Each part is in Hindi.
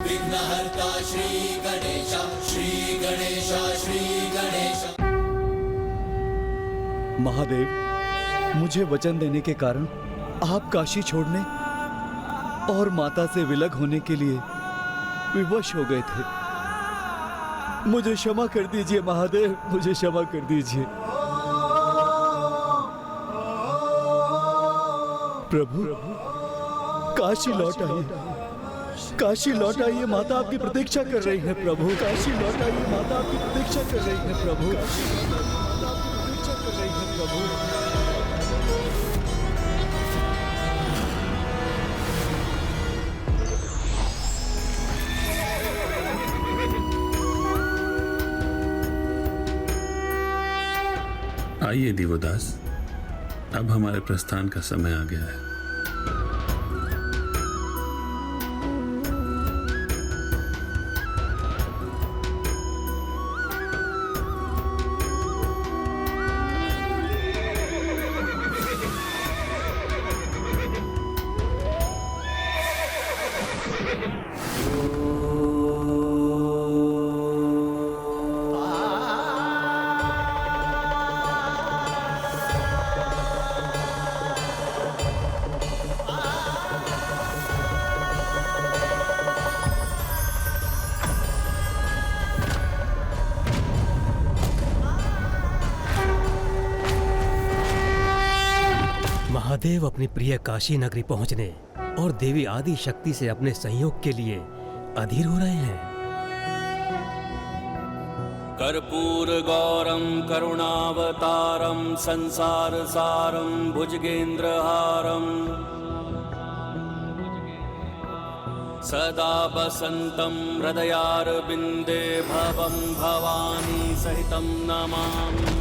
विघ्नहर्ता श्री गणेश, श्री गणेश, श्री गणेश। महादेव, मुझे वचन देने के कारण आप काशी छोड़ने और माता से विलग होने के लिए विवश हो गए थे। मुझे क्षमा कर दीजिए महादेव, मुझे क्षमा कर दीजिए। प्रभु, काशी लौट आइए, काशी लौट आइए, माता आपकी प्रतीक्षा कर रही है प्रभु। काशी लौट आइए, माता आपकी प्रतीक्षा कर रही है प्रभु। काशी लौट आइए, माता आपकी प्रतीक्षा कर रही है प्रभु। आइए दिवोदास, अब हमारे प्रस्थान का समय आ गया है। महादेव अपनी प्रिय काशी नगरी पहुंचने और देवी आदि शक्ति से अपने संयोग के लिए अधीर हो रहे हैं। कर्पूर गौरम करुणावतारम संसार सारम भुजगेंद्रहारम सदा बसंतम हृदयारविंदे भवं भवानी सहितं नमामि।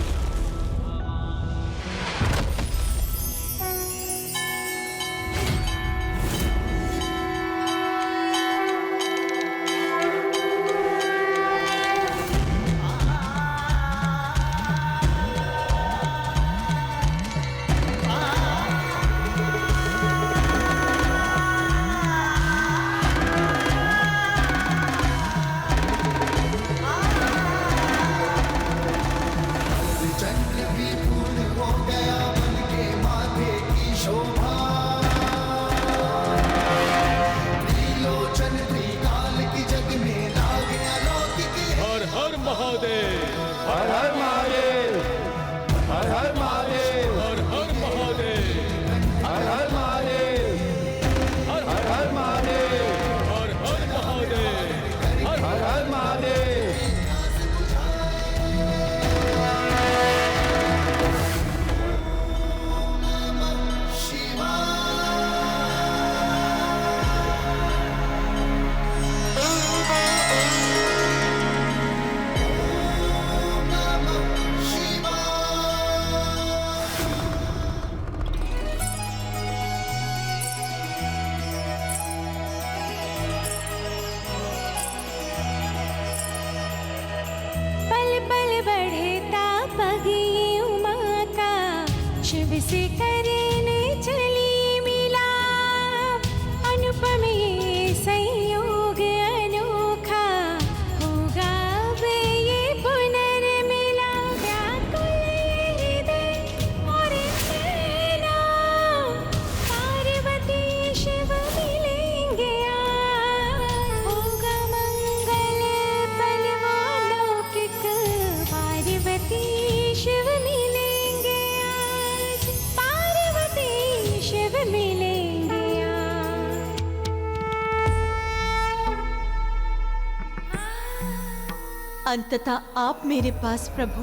अंततः आप मेरे पास प्रभु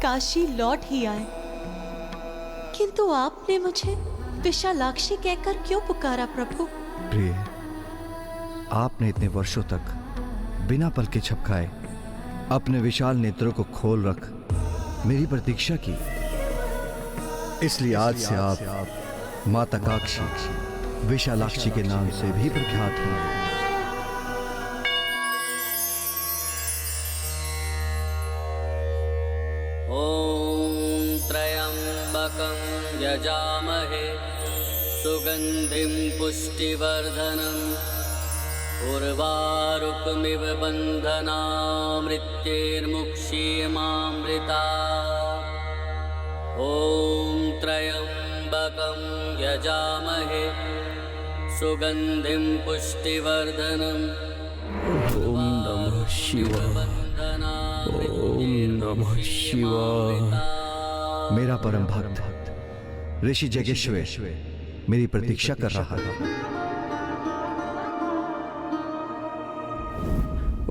काशी लौट ही आए, किंतु आपने मुझे विशालाक्षी कहकर क्यों पुकारा प्रभु? प्रिय, आपने इतने वर्षों तक बिना पलके झपकाए अपने विशाल नेत्रों को खोल रख मेरी प्रतीक्षा की, इसलिए आज से आप माता काक्षी, विशालाक्षी के नाम से भी प्रख्यात हैं। यजामहे सुगंधिं पुष्टिवर्धनम् उर्वारुकमिव बन्धनामृत्यैर्मुक्षीयमामृता ॐ त्र्यम्बकं यजामहे सुगन्धिं पुष्टिवर्धनम् ओम नमः शिवाय। ओम नमः शिवाय। मेरा परम भक्त ऋषि जगेश्वर मेरी प्रतीक्षा कर रहा है।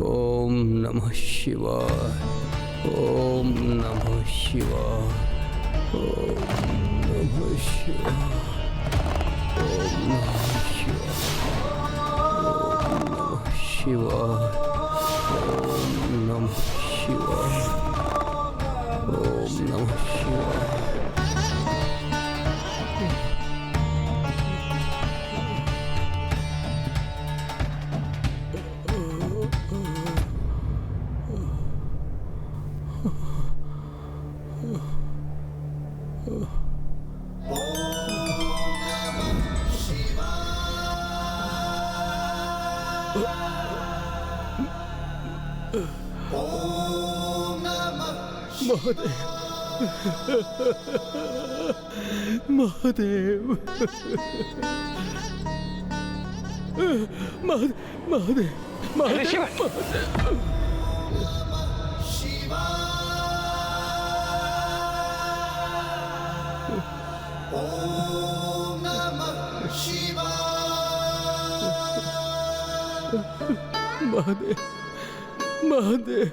ओम नमः शिवाय। ओम नमः शिवाय। ओम नमः शिवाय। ओम नमः शिवाय। ओम नमः शिवाय। ओम नमः शिवाय। महादेव महादेव महादेव महादेव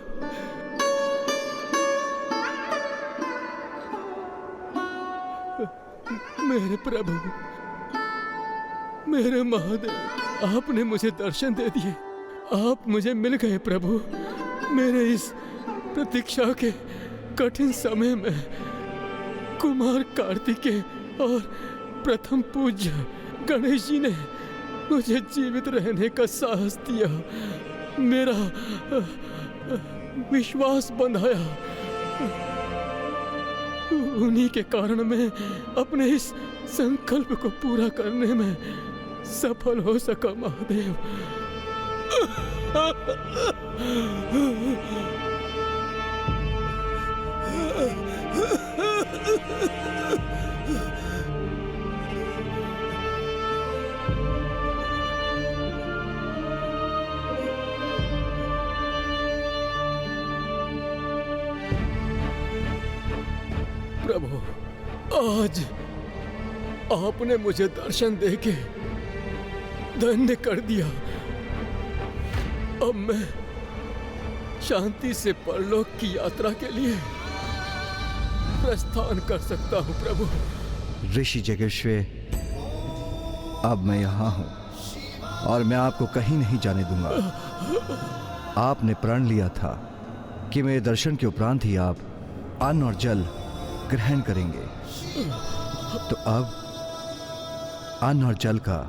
मेरे प्रभु, मेरे महादेव, आपने मुझे दर्शन दे दिए। आप मुझे मिल गए प्रभु। मेरे इस प्रतीक्षा के कठिन समय में कुमार कार्तिकेय और प्रथम पूज्य गणेश जी ने मुझे जीवित रहने का साहस दिया, मेरा विश्वास बंधाया। उन्हीं के कारण मैं अपने इस संकल्प को पूरा करने में सफल हो सका महादेव। प्रभु, आज आपने मुझे दर्शन देके धन्य कर दिया। अब मैं शांति से परलोक की यात्रा के लिए प्रस्थान कर सकता हूँ प्रभु। ऋषि जगेश्वर, अब मैं यहाँ हूँ और मैं आपको कहीं नहीं जाने दूंगा। आपने प्रण लिया था कि मेरे दर्शन के उपरांत ही आप अन्न और जल ग्रहण करेंगे, तो अब अन्न और जल का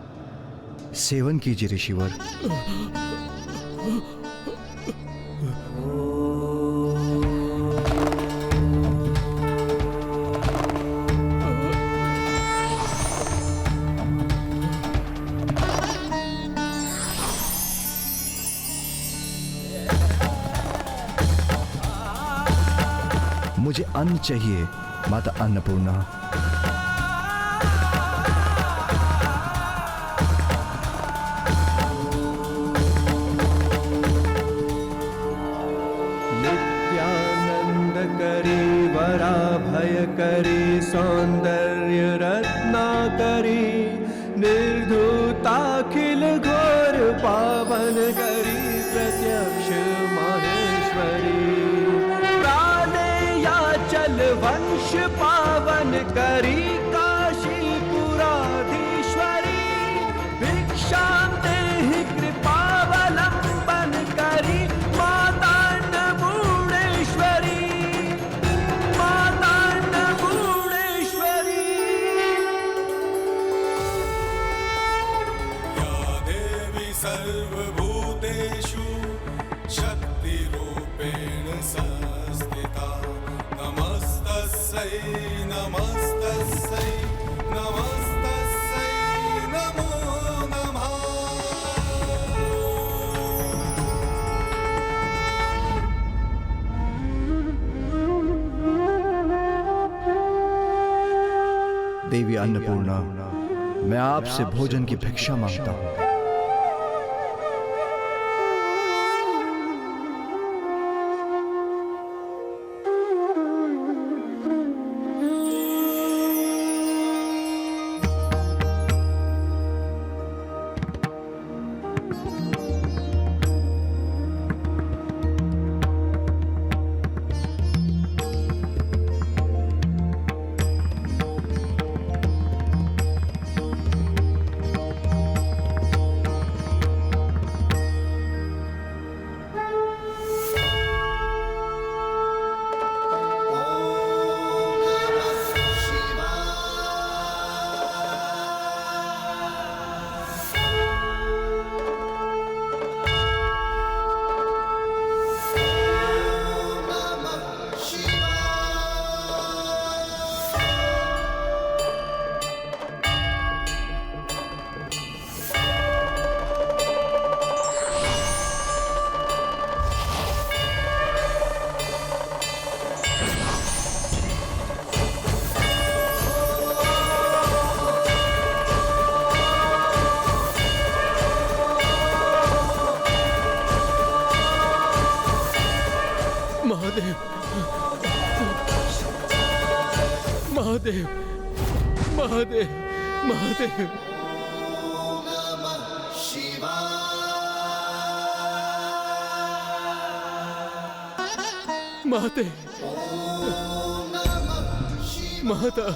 सेवन कीजिए ऋषिवर। मुझे अन्न चाहिए माता अन्नपूर्णा। नित्यानंद करी वरा भय करी सौंदर्य रत्ना करी निर्धुताखिल घोर पावन करी प्रत्यक्ष माहेश्वरी चल वंश पावन करी काशीपुराधीश्वरी भिक्षां देहि कृपावलंबन करी माता अन्नपूर्णेश्वरी माता अन्नपूर्णेश्वरी। या देवी सर्वभूतेषु शक्तिरूपेण संस्थिता नमस्तस्यै नमस्तस्यै देवी अन्नपूर्णा, मैं आपसे भोजन की भिक्षा मांगता हूं। महादेव, महादेव, महादेव, महादेव। माते, माता,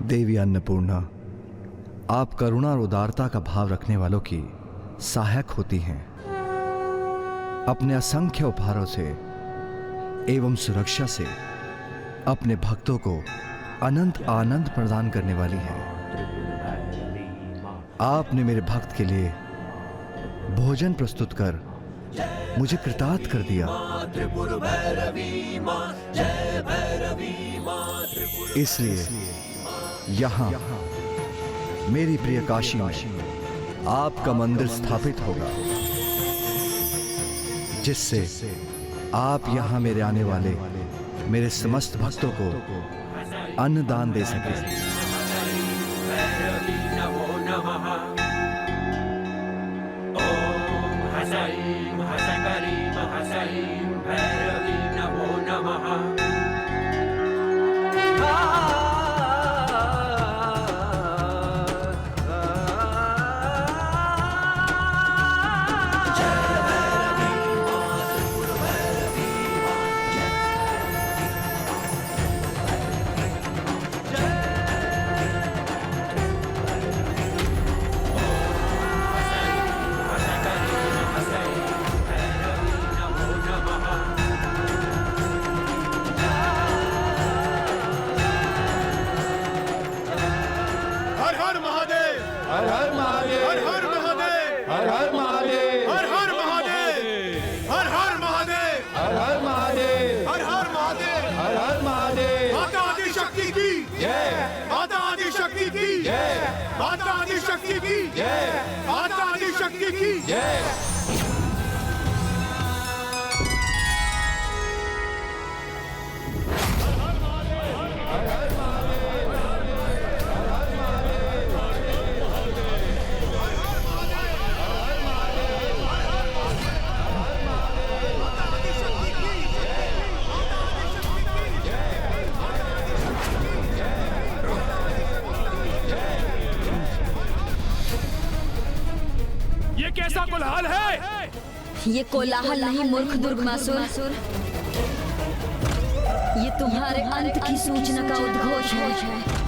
देवी अन्नपूर्णा, आप करुणा और उदारता का भाव रखने वालों की सहायक होती हैं। अपने असंख्य उपहारों से एवं सुरक्षा से अपने भक्तों को अनंत आनंद प्रदान करने वाली हैं। आपने मेरे भक्त के लिए भोजन प्रस्तुत कर मुझे कृतार्थ कर दिया। इसलिए यहाँ मेरी प्रिय काशी में आपका मंदिर स्थापित होगा, जिससे आप यहाँ मेरे आने वाले मेरे समस्त भक्तों को अन्न दान दे सकें। कैसा कोलाहल है? ये कोलाहल नहीं मूर्ख दुर्गमासुर, ये तुम्हारे अंत की सूचना का उद्घोष है।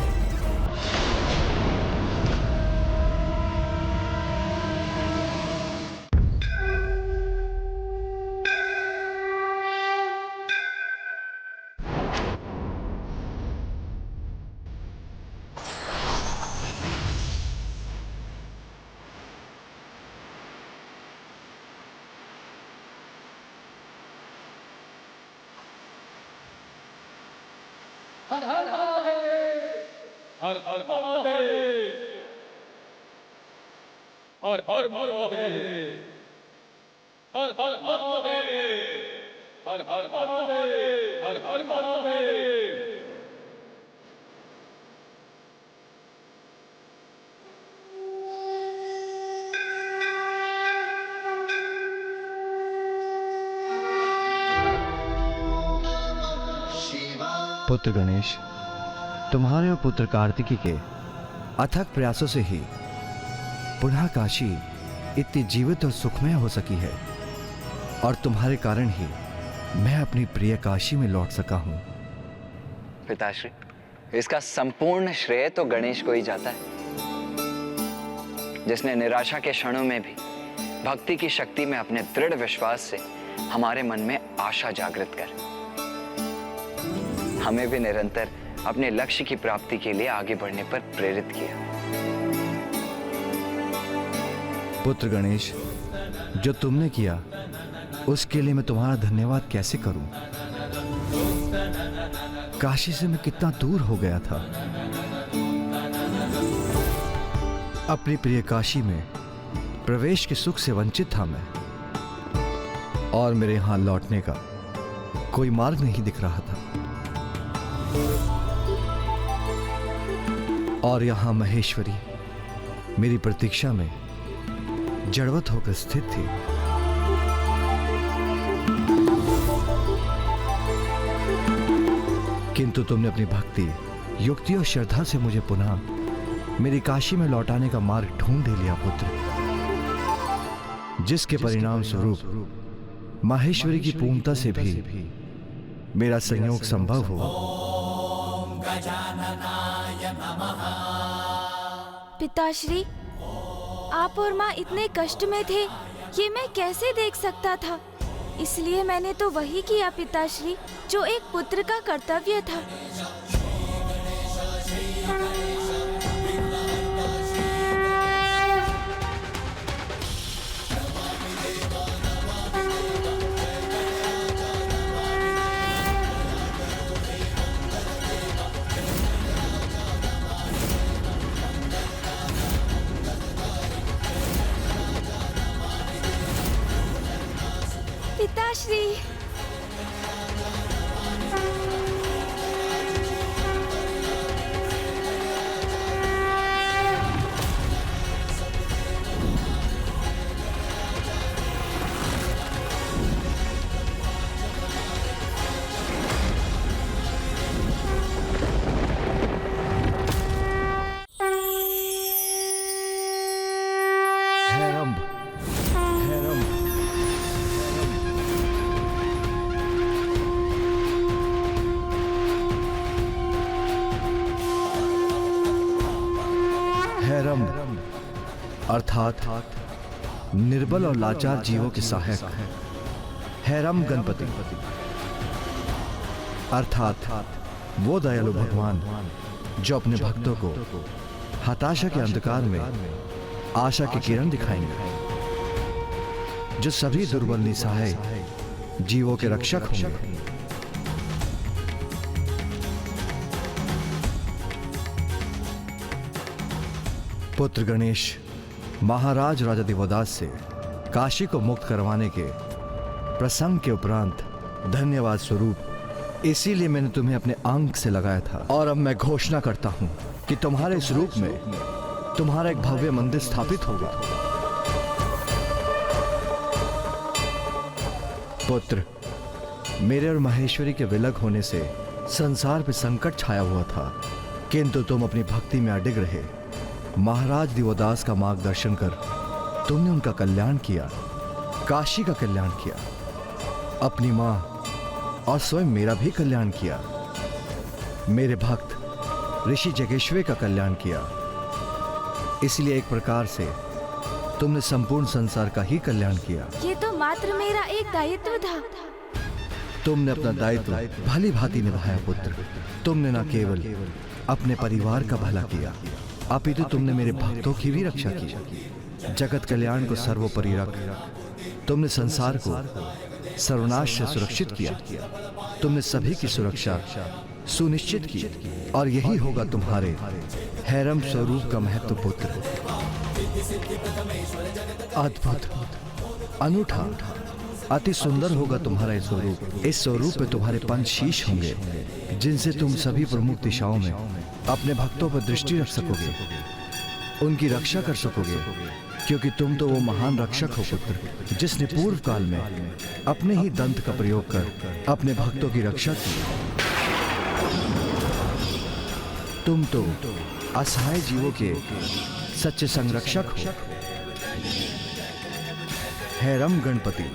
पुत्र गणेश, तुम्हारे और पुत्र कार्तिकी के अथक प्रयासों से ही पुनः काशी इतनी जीवित और सुखमय हो सकी है, और तुम्हारे कारण ही मैं अपनी प्रिय काशी में लौट सका हूं। पिताश्री, इसका संपूर्ण श्रेय तो गणेश को ही जाता है, जिसने निराशा के क्षणों में भी भक्ति की शक्ति में अपने दृढ़ विश्वास से हमारे मन में आशा जागृत कर हमें भी निरंतर अपने लक्ष्य की प्राप्ति के लिए आगे बढ़ने पर प्रेरित किया। पुत्र गणेश, जो तुमने किया उसके लिए मैं तुम्हारा धन्यवाद कैसे करूं? काशी से मैं कितना दूर हो गया था। अपनी प्रिय काशी में प्रवेश के सुख से वंचित था मैं, और मेरे यहां लौटने का कोई मार्ग नहीं दिख रहा था। और यहां महेश्वरी मेरी प्रतीक्षा में जड़वत होकर स्थित थी। किंतु तुमने अपनी भक्ति, युक्ति और श्रद्धा से मुझे पुनः मेरी काशी में लौटाने का मार्ग ढूंढ लिया पुत्र, जिसके परिणाम स्वरूप माहेश्वरी की पूर्णता से भी मेरा संयोग संभव हो। पिताश्री, आप और माँ इतने कष्ट में थे, ये मैं कैसे देख सकता था? इसलिए मैंने तो वही किया पिताश्री, जो एक पुत्र का कर्तव्य था। पिताश्री, अर्थात निर्बल और लाचार जीवों के सहायक है रम गणपति, अर्थात वो दयालु भगवान जो अपने भक्तों को हताशा के अंधकार में आशा की किरण दिखाएंगे, जो सभी दुर्बल निसहाय जीवों के रक्षक होंगे। पुत्र गणेश, महाराज राजा दिवोदास से काशी को मुक्त करवाने के प्रसंग के उपरांत धन्यवाद स्वरूप इसीलिए मैंने तुम्हें अपने अंक से लगाया था, और अब मैं घोषणा करता हूं कि तुम्हारे इस रूप में तुम्हारा एक भव्य मंदिर स्थापित होगा। पुत्र, मेरे और महेश्वरी के विलग होने से संसार पे संकट छाया हुआ था, किंतु तुम अपनी भक्ति में अडिग रहे। महाराज दिवोदास का मार्गदर्शन कर तुमने उनका कल्याण किया, काशी का कल्याण किया, अपनी मां और स्वयं मेरा भी कल्याण किया, मेरे भक्त ऋषि जगेश्वर का कल्याण किया। इसलिए एक प्रकार से तुमने संपूर्ण संसार का ही कल्याण किया। ये तो मात्र मेरा एक दायित्व था। तुमने अपना दायित्व भली भांति निभाया पुत्र। तुमने न केवल अपने परिवार का भला किया, अपितु तुमने मेरे भक्तों की भी रक्षा की। जगत कल्याण को सर्वोपरि रख तुमने संसार को सर्वनाश से सुरक्षित किया। तुमने सभी की सुरक्षा सुनिश्चित की, और यही होगा तुम्हारे हैरम स्वरूप का महत्व पुत्र। अद्भुत, अनूठा, अति सुंदर होगा तुम्हारा ये स्वरूप। इस स्वरूप में तुम्हारे 5 शीश होंगे, जिनसे तुम सभी प्रमुख दिशाओं में अपने भक्तों पर दृष्टि रख सकोगे, उनकी रक्षा कर सकोगे, क्योंकि तुम तो वो महान रक्षक हो पुत्र, जिसने पूर्व काल में अपने ही दंत का प्रयोग कर अपने भक्तों की रक्षा की। तुम तो असहाय जीवों के सच्चे संरक्षक हो। हैरम गणपति,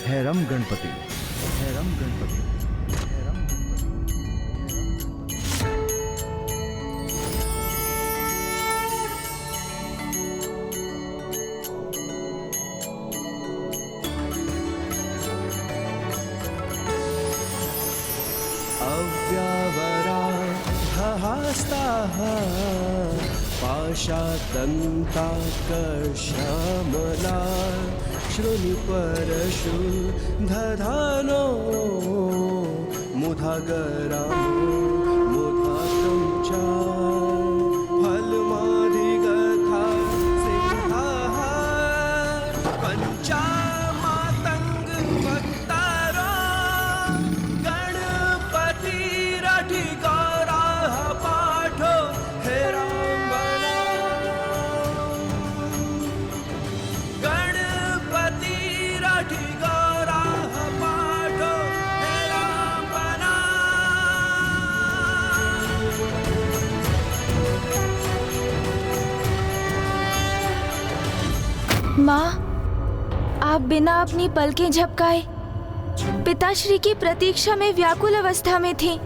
हैरम गणपति, हैरम गणपति। अव्यवराहस्ताः पाशादन्ताकर्षमला शृणुपरशु दधानो मुधागरामो मुधाकं च फलमाधिगथा सिंहाः पञ्चामातङ्गभक्तारो गणपतिरधिगौराः पाठो हेराम्बना गणपतिरधिगौराः पाठो हेराम्बना। माँ, आप बिना अपनी पलकें झपकाए पिताश्री की प्रतीक्षा में व्याकुल अवस्था में थे।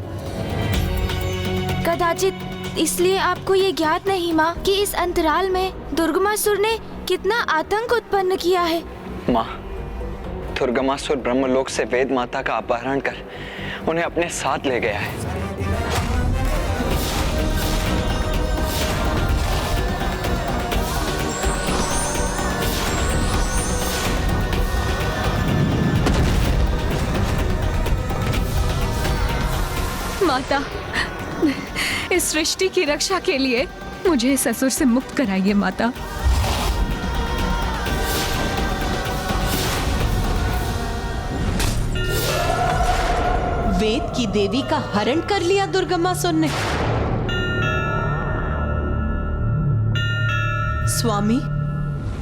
कदाचित इसलिए आपको ये ज्ञात नहीं माँ कि इस अंतराल में दुर्गमासुर ने कितना आतंक उत्पन्न किया है। माँ, दुर्गमासुर ब्रह्मलोक से वेद माता का अपहरण कर उन्हें अपने साथ ले गया है। माता, इस सृष्टि की रक्षा के लिए मुझे इस असुर से मुक्त कराइए माता। वेद की देवी का हरण कर लिया दुर्गमासुर ने। स्वामी,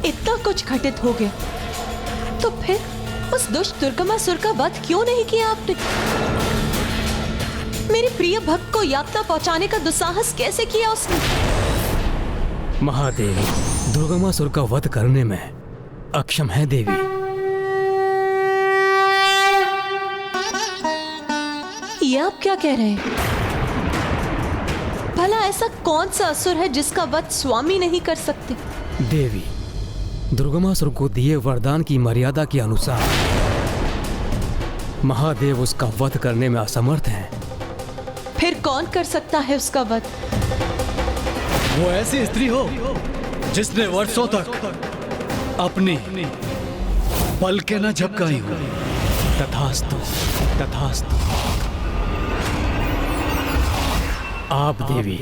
इतना कुछ घटित हो गया, तो फिर उस दुष्ट दुर्गमासुर का वध क्यों नहीं किया आपने? मेरे प्रिय भक्त को यातना पहुंचाने का दुस्साहस कैसे किया उसने? महादेवी दुर्गमासुर का वध करने में अक्षम है देवी। ये आप क्या कह रहे हैं? भला ऐसा कौन सा असुर है जिसका वध स्वामी नहीं कर सकते? देवी, दुर्गमासुर को दिए वरदान की मर्यादा के अनुसार महादेव उसका वध करने में असमर्थ हैं। फिर कौन कर सकता है उसका वध? वो ऐसी स्त्री हो जिसने वर्षों तक अपनी पलकें न झपकाई हो। तथास्तु, तथास्तु। आप देवी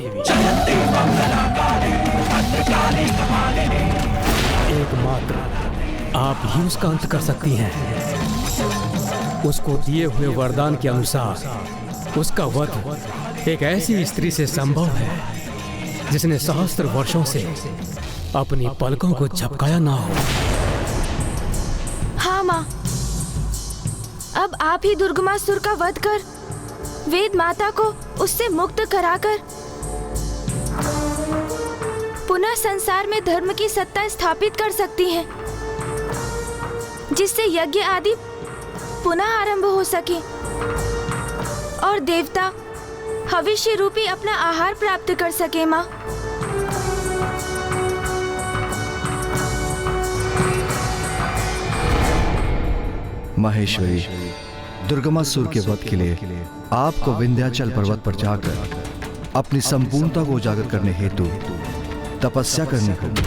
एकमात्र आप ही उसका अंत कर सकती हैं। उसको दिए हुए वरदान के अनुसार उसका वध एक ऐसी स्त्री से संभव है जिसने सहस्त्र वर्षों से अपनी पलकों को झपकाया ना हो। हाँ माँ, अब आप ही दुर्गमासुर का वध कर वेद माता को उससे मुक्त कराकर पुनः संसार में धर्म की सत्ता स्थापित कर सकती हैं, जिससे यज्ञ आदि पुनः आरंभ हो सके और देवता भविष्य रूपी अपना आहार प्राप्त कर सके। माँ, महेश्वरी, दुर्गमासुर के वध के लिए आपको विंध्याचल पर्वत पर जाकर अपनी संपूर्णता को उजागर करने हेतु तपस्या करनी होगी।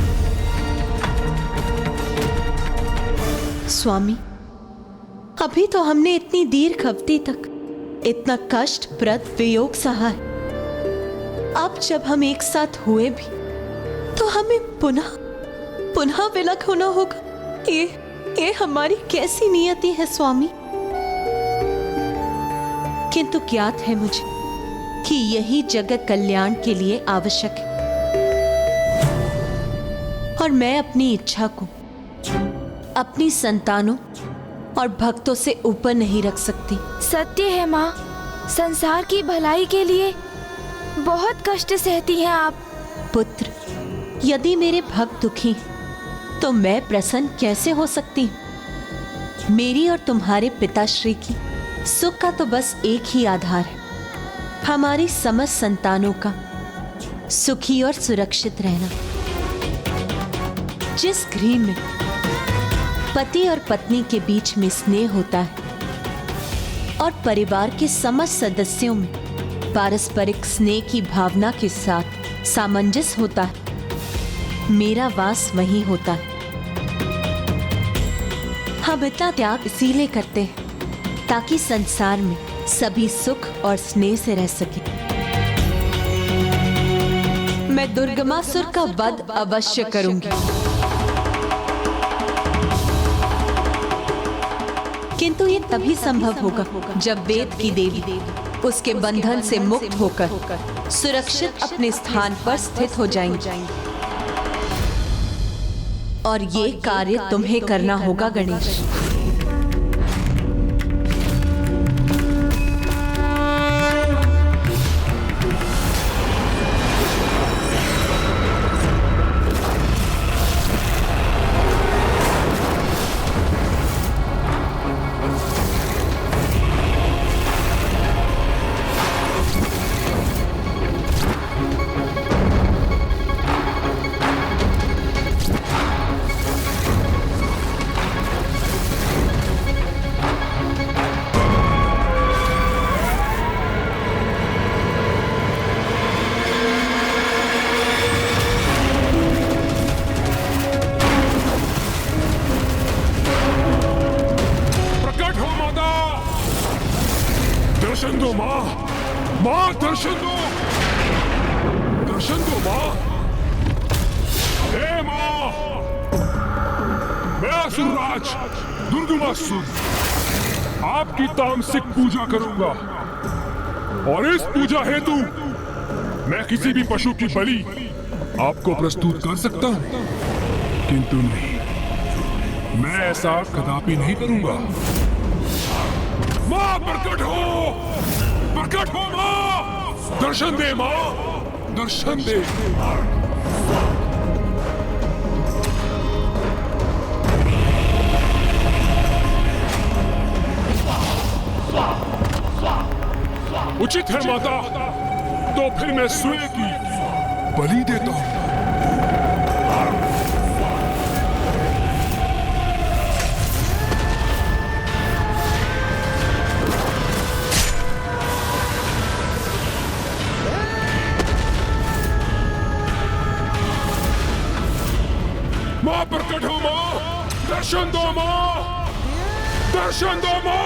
स्वामी, अभी तो हमने इतनी दीर्घ अवधि तक इतना कष्टप्रद वियोग सहा है। अब जब हम एक साथ हुए भी तो हमें पुनः विलग होना होगा। ये हमारी कैसी नियति है स्वामी। किंतु ज्ञात है मुझे कि यही जगत कल्याण के लिए आवश्यक है और मैं अपनी इच्छा को अपनी संतानों और भक्तों से ऊपर नहीं रख सकती। सत्य है माँ, संसार की भलाई के लिए बहुत कष्ट सहती हैं आप। पुत्र, यदि मेरे भक्त दुखी हैं, तो मैं प्रसन्न कैसे हो सकती हूँ? मेरी और तुम्हारे पिताश्री की सुख का तो बस एक ही आधार है, हमारी समस्त संतानों का सुखी और सुरक्षित रहना। जिस गृह में पति और पत्नी के बीच में स्नेह होता है और परिवार के समस्त सदस्यों में पारस्परिक स्नेह की भावना के साथ सामंजस्य होता है, मेरा वास वहीं होता है। हम इतना त्याग इसीलिए करते हैं ताकि संसार में सभी सुख और स्नेह से रह सके। मैं दुर्गमासुर का वध अवश्य करूंगी, किंतु ये तभी संभव होगा जब वेद की देवी उसके बंधन से मुक्त होकर सुरक्षित अपने स्थान पर स्थित हो जाएंगी। और ये कार्य तुम्हें करना होगा गणेश। दर्शन दो माँ, माँ दर्शन दो, दर्शन दो माँ। हे माँ, मैं असुरराज दुर्गमासुर आपकी तामसिक पूजा करूंगा और इस पूजा हेतु मैं किसी भी पशु की बलि आपको प्रस्तुत कर सकता हूं, किंतु नहीं, मैं ऐसा कदापि नहीं करूंगा। माँ प्रकट हो माँ, दर्शन दे माँ, दर्शन दे। उचित है माता, तो फिर मैं स्वयं की बलि देता हूं। मां प्रकट हो मां, दर्शन दो मां, दर्शन दो मां।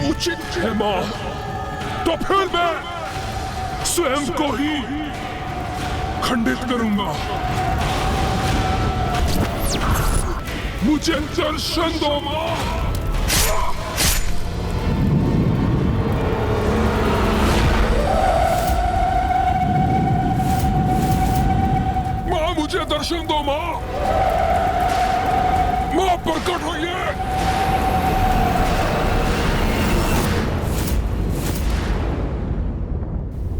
उचित है मां, तो फिर मैं स्वयं को ही खंडित करूंगा। मुझे दर्शन दो मां। मुझे दर्शन दो माँ, माँ प्रकट होइए।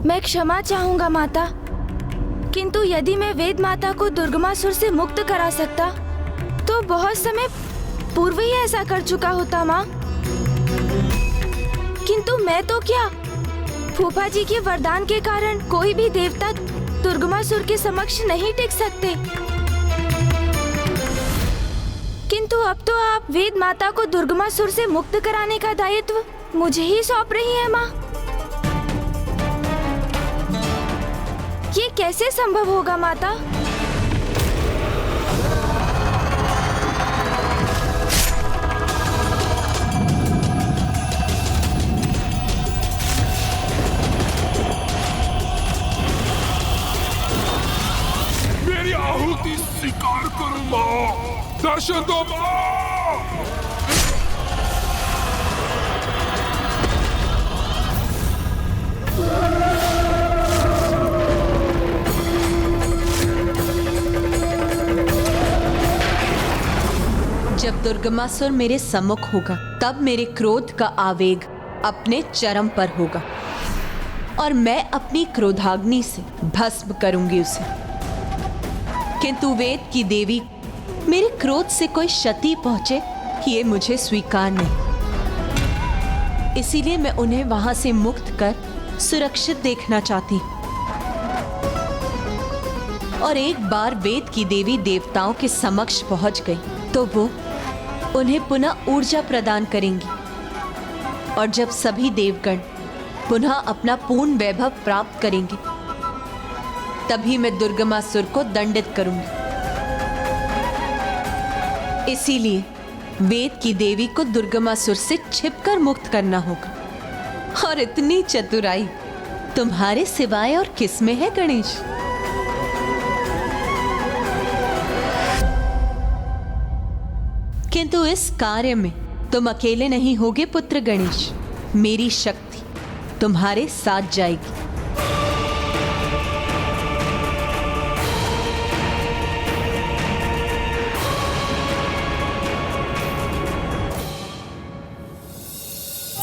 मैं क्षमा चाहूंगा माता, किंतु यदि मैं वेद माता को दुर्गमासुर से मुक्त करा सकता तो बहुत समय पूर्व ही ऐसा कर चुका होता माँ। किंतु मैं तो क्या, फूफा जी के वरदान के कारण कोई भी देवता दुर्गमासुर के समक्ष नहीं टिक सकते। किंतु अब तो आप वेद माता को दुर्गमासुर से मुक्त कराने का दायित्व मुझे ही सौंप रही है माँ। ये कैसे संभव होगा माता? माँ, दर्शन दो माँ। जब दुर्गमासुर मेरे सम्मुख होगा तब मेरे क्रोध का आवेग अपने चरम पर होगा और मैं अपनी क्रोधाग्नि से भस्म करूंगी उसे। किंतु वेद की देवी मेरे क्रोध से कोई क्षति पहुंचे ये मुझे स्वीकार नहीं। इसीलिए मैं उन्हें वहां से मुक्त कर सुरक्षित देखना चाहती हूं। और एक बार वेद की देवी देवताओं के समक्ष पहुंच गई तो वो उन्हें पुनः ऊर्जा प्रदान करेंगी और जब सभी देवगण पुनः अपना पूर्ण वैभव प्राप्त करेंगे तभी मैं दुर्गमासुर को दंडित करूंगी। इसीलिए वेद की देवी को दुर्गमासुर से छिपकर मुक्त करना होगा। और इतनी चतुराई तुम्हारे सिवाय और किसमें है गणेश? किंतु इस कार्य में तुम अकेले नहीं होगे पुत्र गणेश। मेरी शक्ति तुम्हारे साथ जाएगी।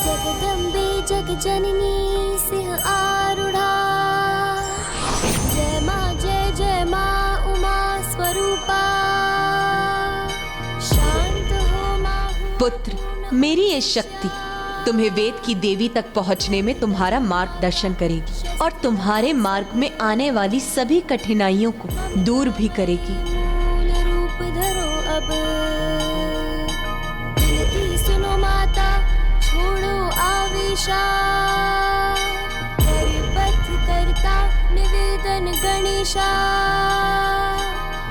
जगदम्बे जगजननी सिंह आरूढ़ा, जय माँ उमा स्वरूपा, शांत हो माँ। पुत्र, मेरी ये शक्ति तुम्हें वेद की देवी तक पहुंचने में तुम्हारा मार्गदर्शन करेगी और तुम्हारे मार्ग में आने वाली सभी कठिनाइयों को दूर भी करेगी। रूप धरो अब, विनती सुनो माता, छोड़ो आवेशा, करपथ करता निवेदन गणेशा,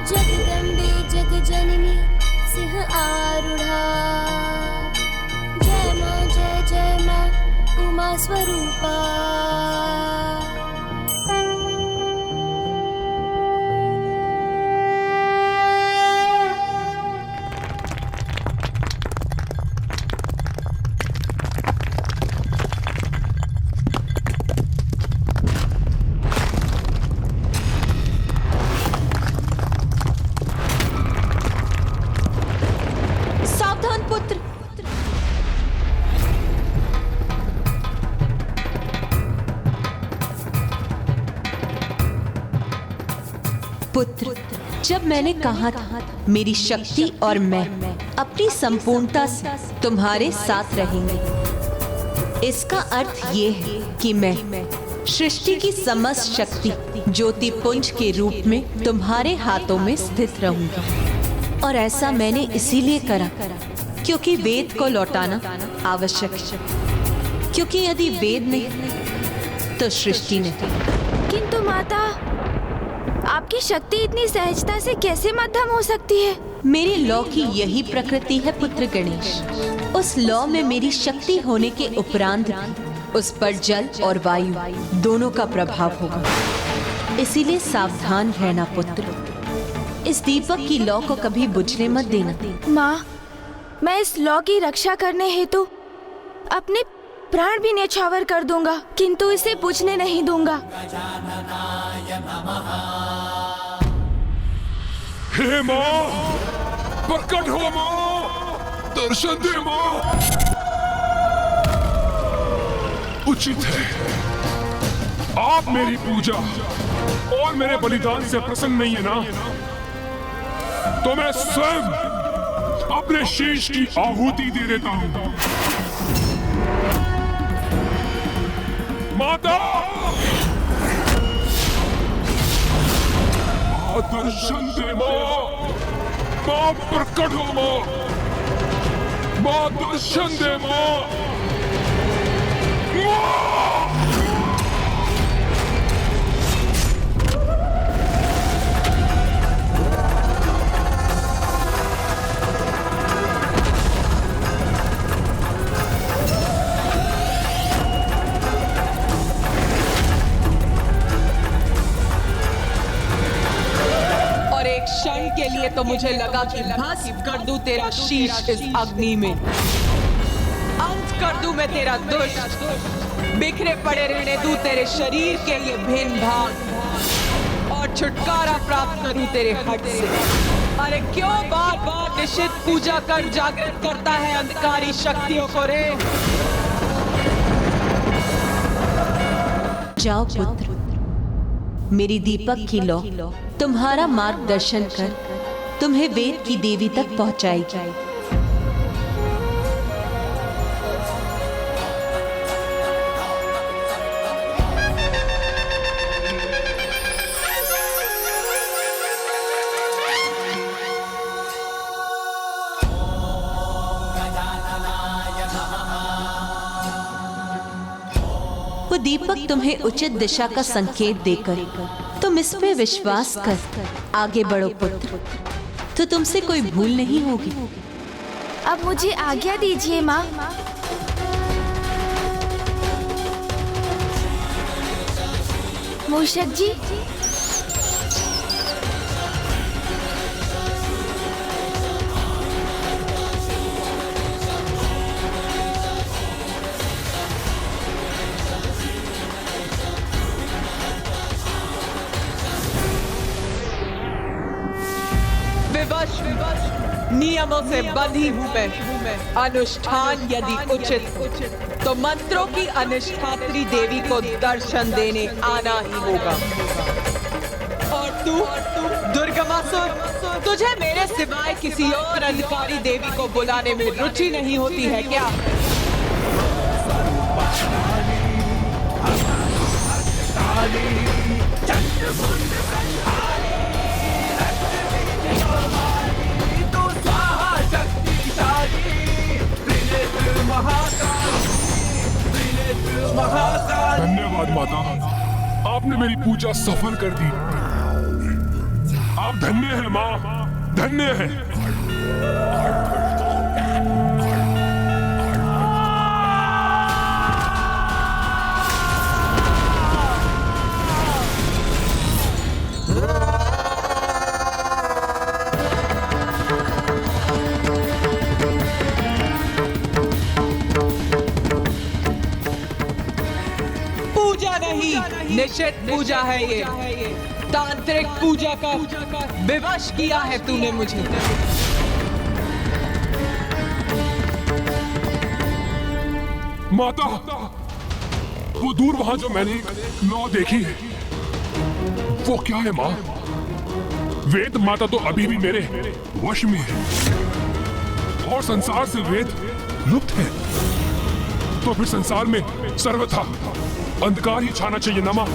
जगदम्बे जगजननी सिंह आरूढ़ा, जय माँ उमा स्वरूपा। सावधान पुत्र। पुत्र, जब मैंने कहा था मेरी शक्ति और मैं अपनी संपूर्णता से तुम्हारे साथ रहेंगे, इसका अर्थ ये है कि मैं सृष्टि की समस्त शक्ति ज्योतिपुंज के रूप में तुम्हारे हाथों में स्थित रहूंगी। और ऐसा मैंने इसीलिए करा क्योंकि वेद को लौटाना आवश्यक है, क्योंकि यदि वेद नहीं तो सृष्टि नहीं। किंतु माता, आपकी शक्ति इतनी सहजता से कैसे मध्यम हो सकती है? मेरी लौ की यही प्रकृति है पुत्र गणेश। उस लौ में मेरी शक्ति होने के उपरांत भी उस पर जल और वायु दोनों का प्रभाव होगा। इसीलिए सावधान रहना पुत्र। इस दीपक की लौ को कभी बुझने मत देना। माँ, मैं इस लौ की रक्षा करने हेतु अपने प्राण भी न्यौछावर कर दूंगा, किंतु इसे बुझने नहीं दूंगा। हे माँ, प्रकट हो माँ, दर्शन दे माँ। उचित है, आप मेरी पूजा और मेरे बलिदान से प्रसन्न नहीं है ना, तो मैं स्वयं अपने शीश की आहुति दे देता हूं। माता, दर्शन दे माँ, माँ प्रकट हो माँ, माँ दर्शन दे माँ। क्षण के लिए तो मुझे लगा कि भस्म कर दूं तेरा शीश इस अग्नि में, अंत कर दूं मैं तेरा दुष्ट, बिखरे पड़े रहने दूं तेरे शरीर के ये भिन्न भाग और छुटकारा प्राप्त करूं तेरे हट से। अरे क्यों बार बार निश्चित पूजा कर जागृत करता है अंधकारी शक्तियों को रे? जाओ पुत्र, मेरी दीपक की लौ तुम्हारा मार्गदर्शन कर तुम्हें वेद की देवी तक पहुंचाएगी। वो दीपक तुम्हें उचित दिशा का संकेत देकर तुम इस पे विश्वास कर आगे बढ़ो पुत्र, तो तुमसे कोई भूल नहीं होगी। अब मुझे आज्ञा दीजिए माँ। मूषक जी, नियमों से बंधी हूँ मैं, अनुष्ठान यदि उचित तो मंत्रों की अधिष्ठात्री देवी को दर्शन देने आना ही होगा। और तू दुर्गमासुर, तुझे मेरे सिवाय किसी और अंधकारी देवी को बुलाने में रुचि नहीं होती है क्या? धन्यवाद माता, आपने मेरी पूजा सफल कर दी। आप धन्य हैं माँ, धन्य हैं। निश्चित पूजा है ये, तांत्रिक पूजा का विवश किया है तूने मुझे। माता, वो दूर वहां जो मैंने लौ देखी, वो क्या है माँ? वेद माता तो अभी भी मेरे वश में है और संसार से वेद लुप्त है, तो फिर संसार में सर्वथा अंधकार ही छाना चाहिए ना माँ?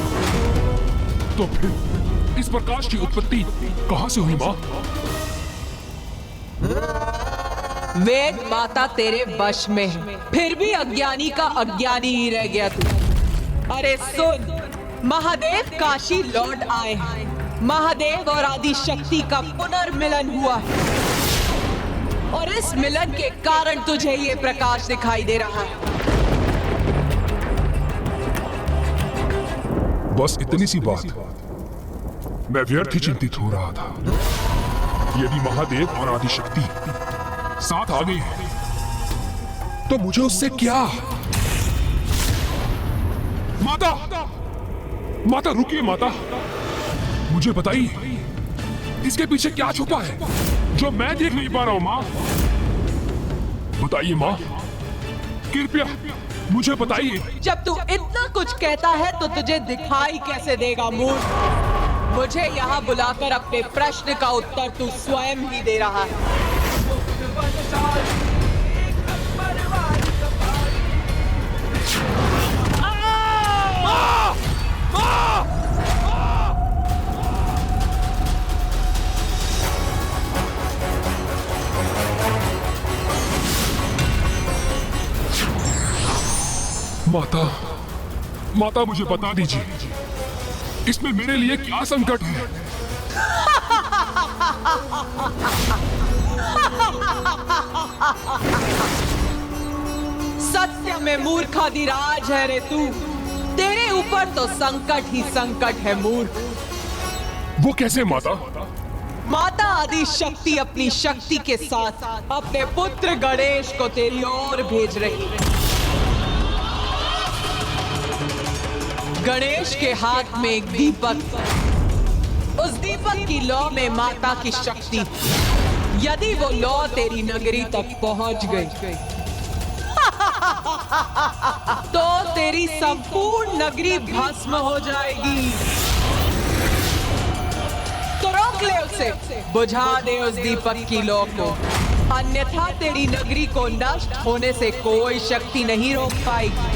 तो फिर इस प्रकाश की उत्पत्ति कहां से हुई माँ? वेद माता तेरे वश में है, फिर भी अज्ञानी का अज्ञानी ही रह गया तू। अरे सुन, महादेव काशी लौट आए हैं, महादेव और आदि शक्ति का पुनर्मिलन हुआ है और इस मिलन के कारण तुझे ये प्रकाश दिखाई दे रहा है। बस इतनी सी बात, मैं व्यर्थ ही चिंतित हो रहा था। यदि महादेव और आदि शक्ति साथ आ गई है तो मुझे उससे क्या? माता, माता रुकिए माता, मुझे बताइए इसके पीछे क्या छुपा है जो मैं देख नहीं पा रहा हूं माँ? बताइए माँ, कृपया मुझे बताइए। जब तू इतना कुछ कहता है तो तुझे दिखाई कैसे देगा मूर्ख? मुझे यहाँ बुलाकर अपने प्रश्न का उत्तर तू स्वयं ही दे रहा है। माता, माता मुझे बता दीजिए इसमें मेरे लिए क्या संकट है? सत्य में मूर्खाधिराज है रे तू, तेरे ऊपर तो संकट ही संकट है मूर्ख। वो कैसे माता? माता आदि शक्ति अपनी शक्ति के साथ अपने पुत्र गणेश को तेरी ओर भेज रही है। गणेश के हाथ में एक दीपक, उस दीपक की लौ में माता की शक्ति। यदि वो लौ तेरी नगरी तक पहुंच गई तो तेरी संपूर्ण नगरी भस्म हो जाएगी। तो रोक ले उसे, बुझा दे उस दीपक की लौ को, अन्यथा तेरी नगरी को नष्ट होने से कोई शक्ति नहीं रोक पाएगी।